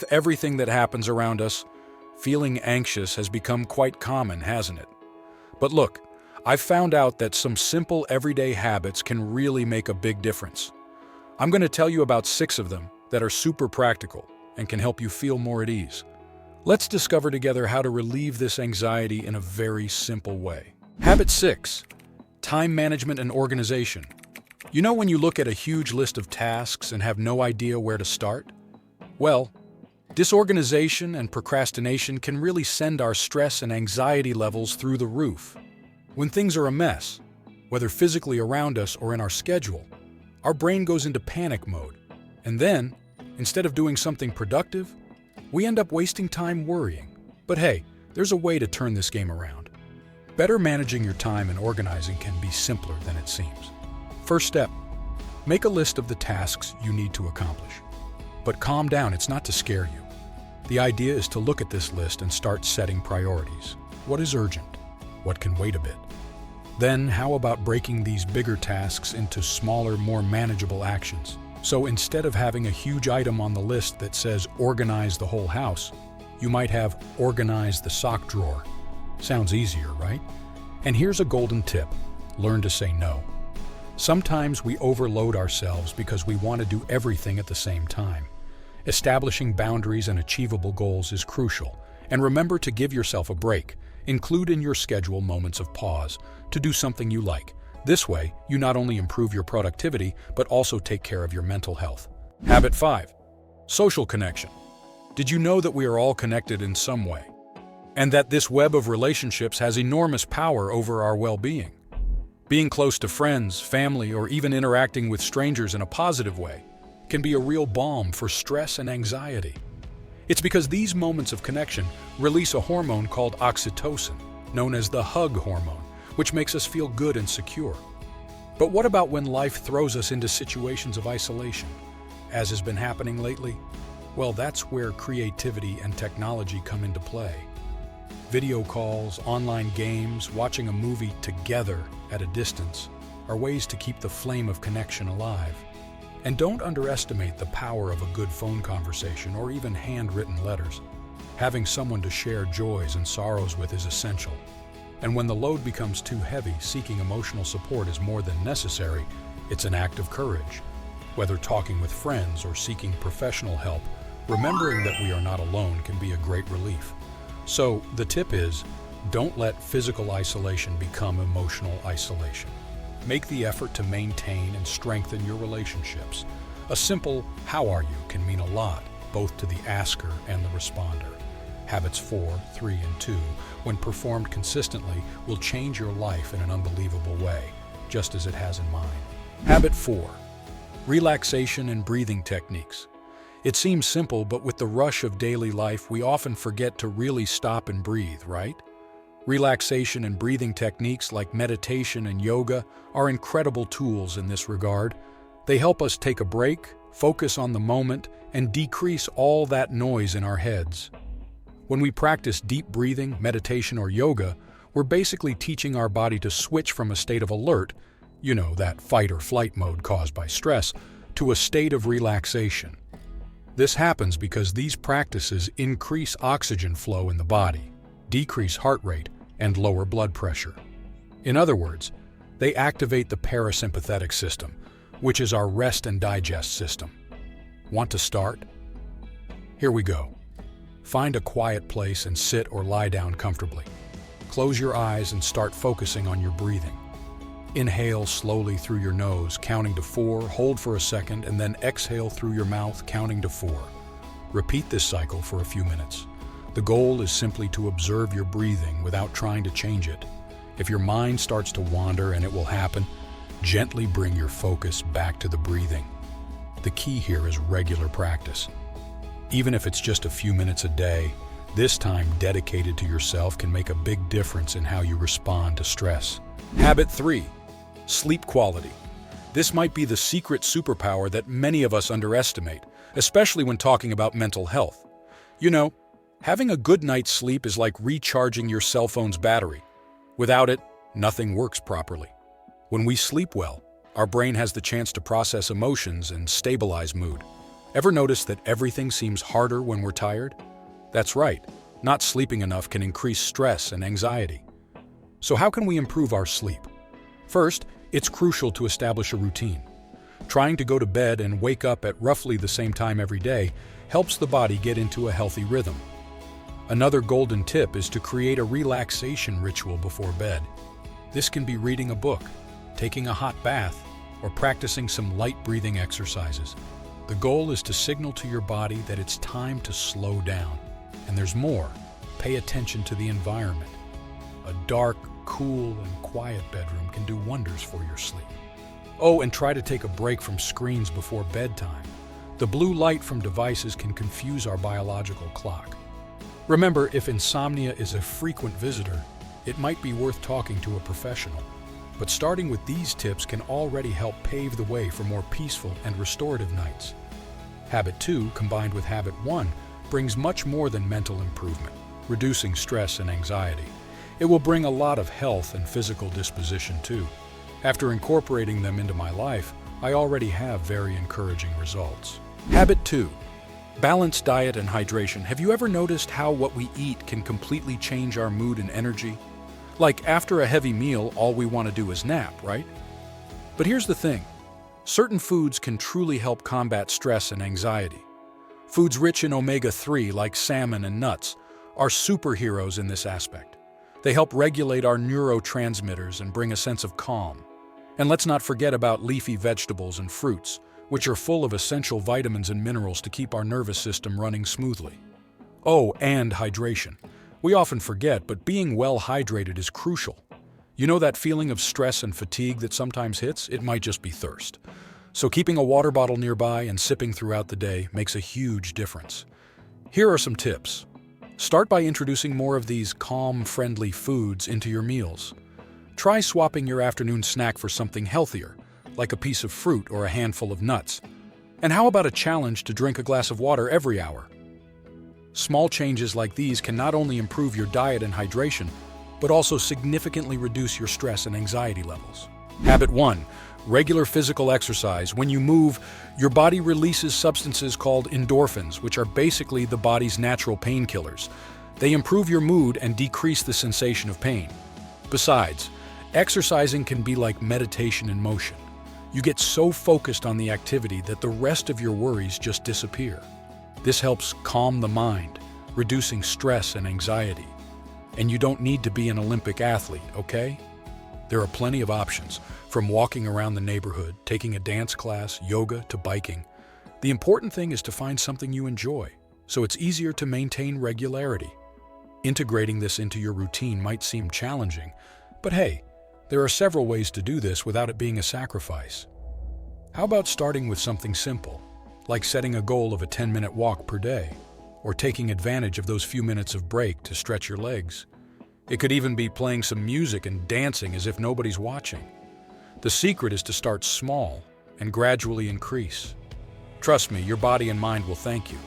With everything that happens around us, feeling anxious has become quite common, hasn't it? But look, I've found out that some simple everyday habits can really make a big difference. I'm going to tell you about 6 of them that are super practical and can help you feel more at ease. Let's discover together how to relieve this anxiety in a very simple way. Habit 6. Time management and organization. You know when you look at a huge list of tasks and have no idea where to start? Well, disorganization and procrastination can really send our stress and anxiety levels through the roof. When things are a mess, whether physically around us or in our schedule, our brain goes into panic mode. And then, instead of doing something productive, we end up wasting time worrying. But hey, there's a way to turn this game around. Better managing your time and organizing can be simpler than it seems. First step, make a list of the tasks you need to accomplish. But calm down, it's not to scare you. The idea is to look at this list and start setting priorities. What is urgent? What can wait a bit? Then, how about breaking these bigger tasks into smaller, more manageable actions? So instead of having a huge item on the list that says organize the whole house, you might have organize the sock drawer. Sounds easier, right? And here's a golden tip. Learn to say no. Sometimes we overload ourselves because we want to do everything at the same time. Establishing boundaries and achievable goals is crucial. And remember to give yourself a break. Include in your schedule moments of pause to do something you like. This way, you not only improve your productivity, but also take care of your mental health. Habit 5. Social connection. Did you know that we are all connected in some way? And that this web of relationships has enormous power over our well-being? Being close to friends, family, or even interacting with strangers in a positive way can be a real balm for stress and anxiety. It's because these moments of connection release a hormone called oxytocin, known as the hug hormone, which makes us feel good and secure. But what about when life throws us into situations of isolation, as has been happening lately? Well, that's where creativity and technology come into play. Video calls, online games, watching a movie together at a distance are ways to keep the flame of connection alive. And don't underestimate the power of a good phone conversation or even handwritten letters. Having someone to share joys and sorrows with is essential. And when the load becomes too heavy, seeking emotional support is more than necessary. It's an act of courage. Whether talking with friends or seeking professional help, remembering that we are not alone can be a great relief. So, the tip is, don't let physical isolation become emotional isolation. Make the effort to maintain and strengthen your relationships. A simple "how are you" can mean a lot, both to the asker and the responder. Habits 4, 3, and 2, when performed consistently, will change your life in an unbelievable way, just as it has in mine. Habit 4. Relaxation and breathing techniques. It seems simple, but with the rush of daily life, we often forget to really stop and breathe, right? Relaxation and breathing techniques like meditation and yoga are incredible tools in this regard. They help us take a break, focus on the moment, and decrease all that noise in our heads. When we practice deep breathing, meditation, or yoga, we're basically teaching our body to switch from a state of alert, that fight or flight mode caused by stress, to a state of relaxation. This happens because these practices increase oxygen flow in the body, decrease heart rate, and lower blood pressure. In other words, they activate the parasympathetic system, which is our rest and digest system. Want to start? Here we go. Find a quiet place and sit or lie down comfortably. Close your eyes and start focusing on your breathing. Inhale slowly through your nose, counting to 4, hold for a second, and then exhale through your mouth, counting to 4. Repeat this cycle for a few minutes. The goal is simply to observe your breathing without trying to change it. If your mind starts to wander, and it will happen, gently bring your focus back to the breathing. The key here is regular practice. Even if it's just a few minutes a day, this time dedicated to yourself can make a big difference in how you respond to stress. Habit 3. Sleep quality. This might be the secret superpower that many of us underestimate, especially when talking about mental health. Having a good night's sleep is like recharging your cell phone's battery. Without it, nothing works properly. When we sleep well, our brain has the chance to process emotions and stabilize mood. Ever notice that everything seems harder when we're tired? That's right, not sleeping enough can increase stress and anxiety. So how can we improve our sleep? First, it's crucial to establish a routine. Trying to go to bed and wake up at roughly the same time every day helps the body get into a healthy rhythm. Another golden tip is to create a relaxation ritual before bed. This can be reading a book, taking a hot bath, or practicing some light breathing exercises. The goal is to signal to your body that it's time to slow down. And there's more. Pay attention to the environment. A dark, cool, and quiet bedroom can do wonders for your sleep. Oh, and try to take a break from screens before bedtime. The blue light from devices can confuse our biological clock. Remember, if insomnia is a frequent visitor, it might be worth talking to a professional. But starting with these tips can already help pave the way for more peaceful and restorative nights. Habit 2, combined with Habit 1, brings much more than mental improvement, reducing stress and anxiety. It will bring a lot of health and physical disposition too. After incorporating them into my life, I already have very encouraging results. Habit 2. Balanced diet and hydration. Have you ever noticed how what we eat can completely change our mood and energy? Like after a heavy meal, all we want to do is nap, right? But here's the thing. Certain foods can truly help combat stress and anxiety. Foods rich in omega-3, like salmon and nuts, are superheroes in this aspect. They help regulate our neurotransmitters and bring a sense of calm. And let's not forget about leafy vegetables and fruits, which are full of essential vitamins and minerals to keep our nervous system running smoothly. Oh, and hydration. We often forget, but being well hydrated is crucial. You know that feeling of stress and fatigue that sometimes hits? It might just be thirst. So keeping a water bottle nearby and sipping throughout the day makes a huge difference. Here are some tips. Start by introducing more of these calm-friendly foods into your meals. Try swapping your afternoon snack for something healthier, like a piece of fruit or a handful of nuts. And how about a challenge to drink a glass of water every hour? Small changes like these can not only improve your diet and hydration, but also significantly reduce your stress and anxiety levels. Habit 1. Regular physical exercise. When you move, your body releases substances called endorphins, which are basically the body's natural painkillers. They improve your mood and decrease the sensation of pain. Besides, exercising can be like meditation in motion. You get so focused on the activity that the rest of your worries just disappear. This helps calm the mind, reducing stress and anxiety. And you don't need to be an Olympic athlete, okay? There are plenty of options, from walking around the neighborhood, taking a dance class, yoga, to biking. The important thing is to find something you enjoy, so it's easier to maintain regularity. Integrating this into your routine might seem challenging, but hey, there are several ways to do this without it being a sacrifice. How about starting with something simple, like setting a goal of a 10-minute walk per day, or taking advantage of those few minutes of break to stretch your legs? It could even be playing some music and dancing as if nobody's watching. The secret is to start small and gradually increase. Trust me, your body and mind will thank you.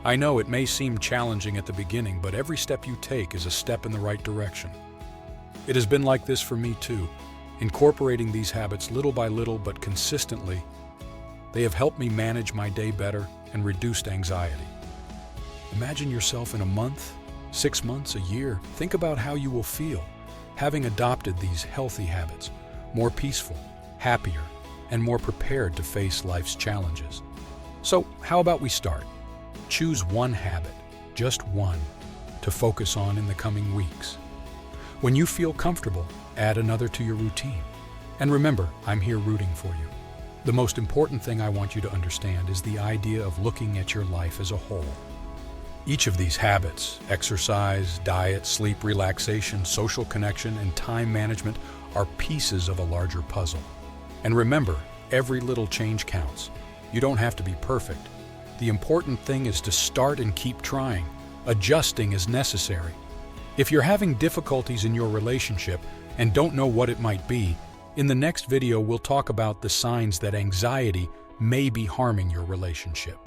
I know it may seem challenging at the beginning, but every step you take is a step in the right direction. It has been like this for me too. Incorporating these habits little by little but consistently, they have helped me manage my day better and reduced anxiety. Imagine yourself in a month, 6 months, a year. Think about how you will feel having adopted these healthy habits, more peaceful, happier, and more prepared to face life's challenges. So, how about we start? Choose one habit, just one, to focus on in the coming weeks. When you feel comfortable, add another to your routine. And remember, I'm here rooting for you. The most important thing I want you to understand is the idea of looking at your life as a whole. Each of these habits, exercise, diet, sleep, relaxation, social connection, and time management, are pieces of a larger puzzle. And remember, every little change counts. You don't have to be perfect. The important thing is to start and keep trying. Adjusting is necessary. If you're having difficulties in your relationship and don't know what it might be, in the next video we'll talk about the signs that anxiety may be harming your relationship.